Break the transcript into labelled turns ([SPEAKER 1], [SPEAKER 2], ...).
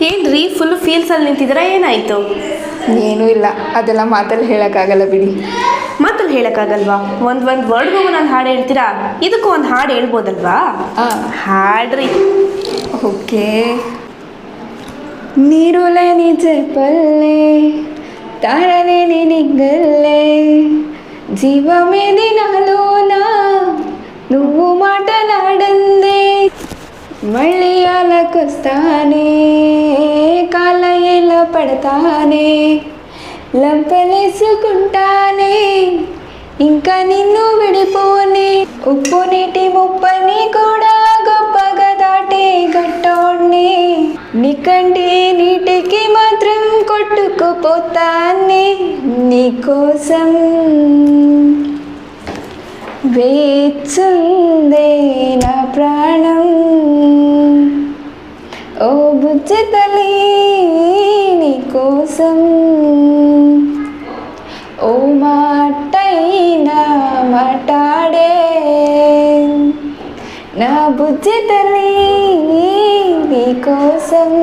[SPEAKER 1] ಏನ್ರಿ ಫುಲ್ ಫೀಲ್ಸಲ್ಲಿ ನಿಂತಿದ್ದೀರಾ, ಏನಾಯಿತು?
[SPEAKER 2] ಏನೂ ಇಲ್ಲ, ಅದೆಲ್ಲ ಮಾತಲ್ಲಿ ಹೇಳೋಕ್ಕಾಗಲ್ಲ ಬಿಡಿ.
[SPEAKER 1] ಮಾತಲ್ಲಿ ಹೇಳೋಕ್ಕಾಗಲ್ವಾ? ಒಂದು ವರ್ಡ್ಗೂ ನಾನು ಹಾಡು ಹೇಳ್ತೀರಾ? ಇದಕ್ಕೂ ಒಂದು ಹಾಡು ಹೇಳ್ಬೋದಲ್ವಾ? ಹಾಡ್ರಿ.
[SPEAKER 2] ఓకే. నీరులేని చెప్పల్లే తారలేని నిగ్గల్లే జీవమేది నాలోనా నువ్వు మాటలాడందే మళ్ళీ అలకొస్తానే కాళ్ళ ఎలా పడతానే లంపలేసుకుంటానే ఇంకా నిన్ను విడిపోనే ఉప్పు నీటి ముప్పని కూడా గొప్పగా దాటే గట్టోడ్ని నీకంటే నీటికి మాత్రం కొట్టుకుపోతానే నీకోసం వేచుందే నా ప్రాణం ఓ బుజ్జి తల్లి నీకోసం ఓ మాటైనా మాట్లాడే నా బుజ్జి తల్లి నీకోసం